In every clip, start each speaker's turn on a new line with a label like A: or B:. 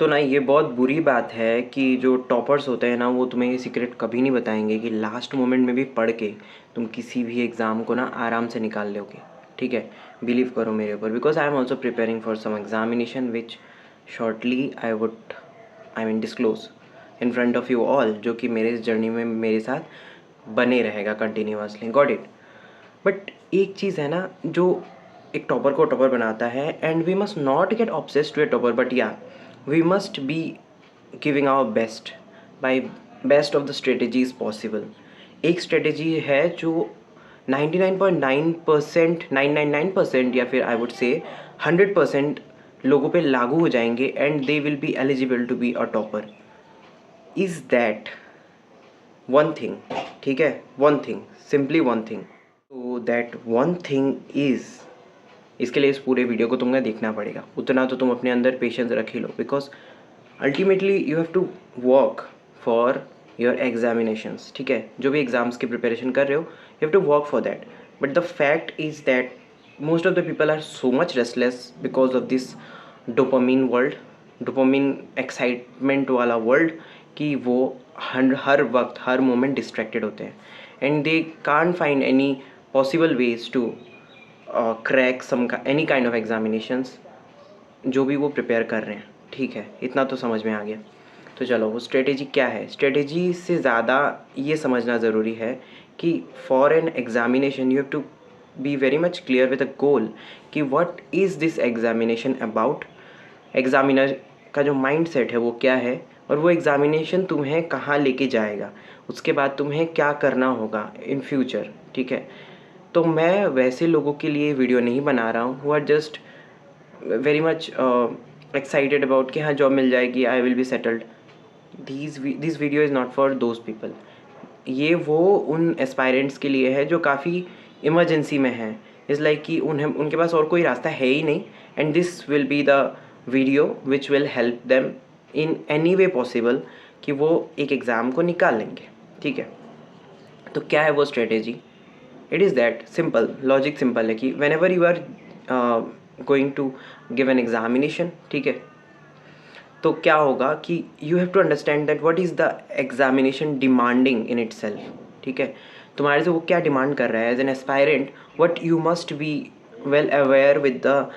A: तो ना ये बहुत बुरी बात है कि जो टॉपर्स होते हैं ना वो तुम्हें ये सीक्रेट कभी नहीं बताएंगे कि लास्ट मोमेंट में भी पढ़ के तुम किसी भी एग्ज़ाम को ना आराम से निकाल लोगे। ठीक है, बिलीव करो मेरे ऊपर, because I am also preparing for some examination which shortly I mean disclose in front of you all, जो कि मेरे इस जर्नी में मेरे साथ बने रहेगा कंटिन्यूअसली। Got it. बट एक चीज़ है ना जो एक टॉपर को टॉपर बनाता है, and we must not get obsessed to a topper, but या we must be giving our best by best of the strategies possible. एक स्ट्रेटजी है जो 99.9%, 999% या फिर आई वुड से 100% लोगों पे लागू हो जाएंगे and they will be eligible to be a topper. Is that one thing? ठीक है, one thing, simply one thing. तो दैट वन थिंग इज़, इसके लिए इस पूरे वीडियो को तुम्हें देखना पड़ेगा। उतना तो तुम अपने अंदर पेशेंस रख ही लो, because ultimately you have to work for your examinations. ठीक है, जो भी एग्ज़ाम्स की प्रिपरेशन कर रहे हो you have to work for that. But the fact is that most of the people are so much restless because of this dopamine world, dopamine excitement वाला world, कि वो हर वक्त हर मोमेंट डिस्ट्रैक्टेड होते हैं and they can't find any possible ways to crack some any kind of examinations जो भी वो प्रिपेयर कर रहे हैं। ठीक है, इतना तो समझ में आ गया। तो चलो, वो स्ट्रेटेजी क्या है? स्ट्रेटेजी से ज़्यादा ये समझना ज़रूरी है कि for an examination you have to be very much clear with a goal कि what is this examination about. Examiner का जो माइंड सेट है वो क्या है, और वो एग्जामिनेशन तुम्हें कहाँ लेके जाएगा, उसके बाद तुम्हें क्या करना होगा इन फ्यूचर। ठीक है, तो मैं वैसे लोगों के लिए वीडियो नहीं बना रहा हूँ who are just very much excited about कि हाँ जॉब मिल जाएगी, I will be settled. This video is not for those people. ये वो उन एस्पायरेंट्स के लिए है जो काफ़ी इमरजेंसी में हैं। इज़ लाइक कि उनके पास और कोई रास्ता है ही नहीं, and this will be the video which will help them in any way possible कि वो एक एग्ज़ाम को निकाल लेंगे। ठीक है, तो क्या है वो strategy? It is that simple, logic simple है कि whenever you are going to give an examination, ठीक है, तो क्या होगा कि you have to understand that what is the examination demanding in itself. ठीक है, तुम्हारे से वो क्या डिमांड कर रहा है as an aspirant, what you must be well aware with the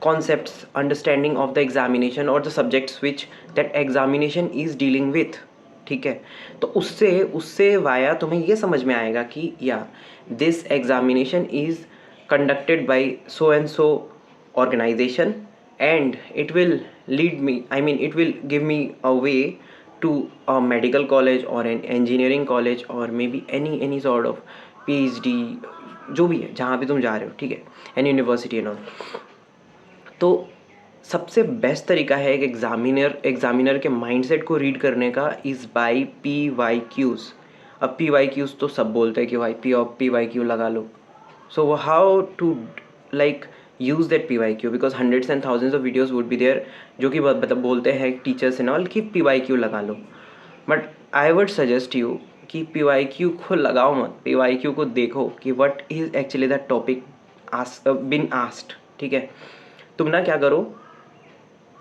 A: concepts, understanding of the examination or the subjects which that examination is dealing with। ठीक है, तो उससे उससे वाया तुम्हें ये समझ में आएगा कि या this examination is conducted by so and so organization and it will lead me, I mean it will give me a way to a medical college or an engineering college or maybe any sort of PhD, जो भी है जहाँ भी तुम जा रहे हो। ठीक है, एन यूनिवर्सिटी एंड ऑल। तो सबसे बेस्ट तरीका है एक एग्जामिनर के माइंडसेट को रीड करने का इज़ बाई PYQs। अब PYQs तो सब बोलते हैं कि भाई PYQ लगा लो। So how to like use that PYQ, because hundreds and thousands of videos would be there जो कि मतलब बोलते हैं टीचर्स एंड ऑल कि PYQ लगा लो। But I would suggest you कि PYQ को लगाओ मत, PYQ को देखो कि what is actually the topic been asked. ठीक है, तुम ना क्या करो,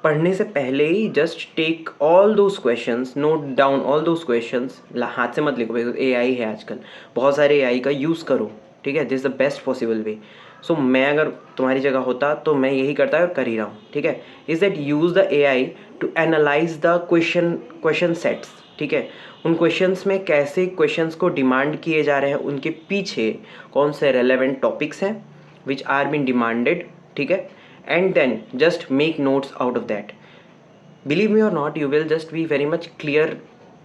A: पढ़ने से पहले ही just take all those questions, note down all those questions. हाथ से मत लिखो, बिकॉज AI है आजकल, बहुत सारे AI का यूज़ करो। ठीक है, this is the best possible way. So मैं अगर तुम्हारी जगह होता तो मैं यही करता और कर ही रहा हूँ। ठीक है, is that use the AI to analyse the question sets. ठीक है, उन क्वेश्चंस में कैसे क्वेश्चंस को डिमांड किए जा रहे हैं, उनके पीछे कौन से रेलेवेंट टॉपिक्स हैं विच आर बीन डिमांडेड। ठीक है, and then just make notes out of that. Believe me or not, you will just be very much clear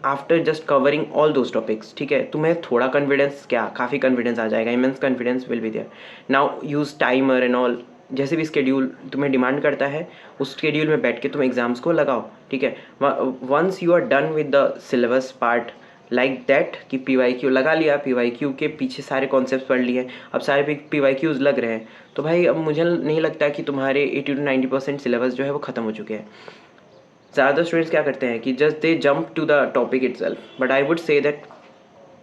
A: after just covering all those topics। ठीक है, तुम्हें थोड़ा confidence, क्या काफ़ी confidence आ जाएगा, immense confidence will be there. Now use timer and all, जैसे भी स्केड्यूल तुम्हें डिमांड करता है उस स्केड्यूल में बैठ के तुम एग्ज़ाम्स को लगाओ। ठीक है, once you are done with the syllabus part like that कि PYQ लगा लिया, PYQ के पीछे सारे कॉन्सेप्ट पढ़ लिए, अब सारे PYQs लग रहे हैं, तो भाई अब मुझे नहीं लगता कि तुम्हारे 80 to 90% सिलेबस जो है वो ख़त्म हो चुके हैं। ज़्यादातर स्टूडेंट्स क्या करते हैं कि just they jump to the topic itself, but I would say that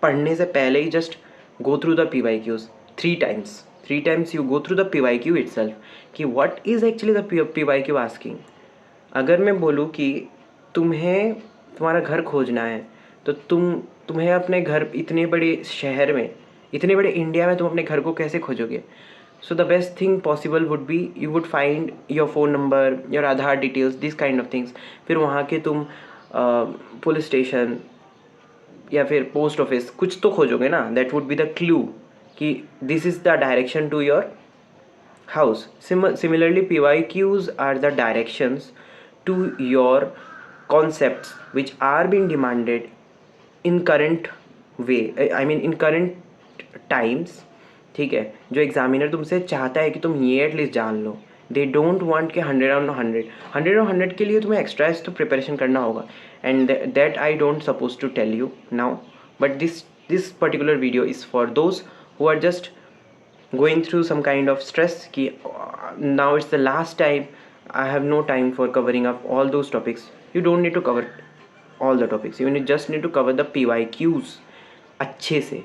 A: पढ़ने से पहले ही just go through the PYQs 3 times you go through the PYQ itself कि what is actually the PYQ asking। अगर मैं बोलूँ कि तुम्हें तुम्हारा घर खोजना है, तो तुम्हें अपने घर इतने बड़े शहर में, इतने बड़े इंडिया में तुम अपने घर को कैसे खोजोगे? So the best thing possible would be you would find your phone number, your Aadhaar details, this kind of things. फिर वहाँ के तुम पुलिस स्टेशन या फिर पोस्ट ऑफिस कुछ तो खोजोगे ना, that would be the clue कि this is the direction to your house. Similarly, PYQs are the directions to your concepts which are being demanded in current way, I mean in current times. ठीक है, जो examiner तुमसे चाहता है कि तुम ये एटलीस्ट जान लो। दे डोंट वांट के 100 के लिए तुम्हें एक्स्ट्रा तो प्रिपरेशन करना होगा, and that I don't suppose to tell you now, but this particular video is for those who are just going through some kind of stress ki now it's the last time, I have no time for covering up all those topics. You don't need to cover all the topics, you just need to cover the PYQs अच्छे से.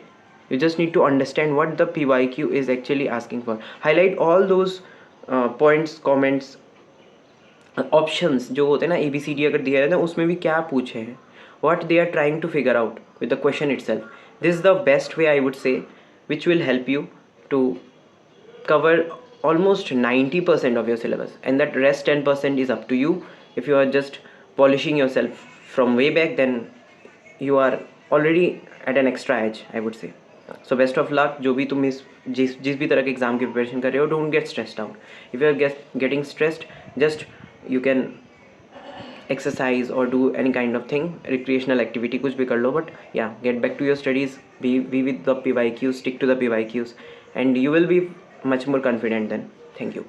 A: You just need to understand what the PYQ is actually asking for. Highlight all those points, comments, options जो होते हैं ना ABCD अगर दिया है ना उसमें भी क्या पूछे हैं, what they are trying to figure out with the question itself. This is the best way I would say, which will help you to cover almost 90% of your syllabus, and that rest 10% is up to you. If you are just polishing yourself from way back, then you are already at an extra edge, I would say. So best of luck. जो भी तुम जिस भी तरह के exam की preparation कर रहे हो, don't get stressed out. If you are getting stressed, just you can exercise or do any kind of thing, recreational activity कुछ भी कर लो, but yeah, get back to your studies, be with the PYQs, stick to the PYQs, and you will be much more confident then. Thank you.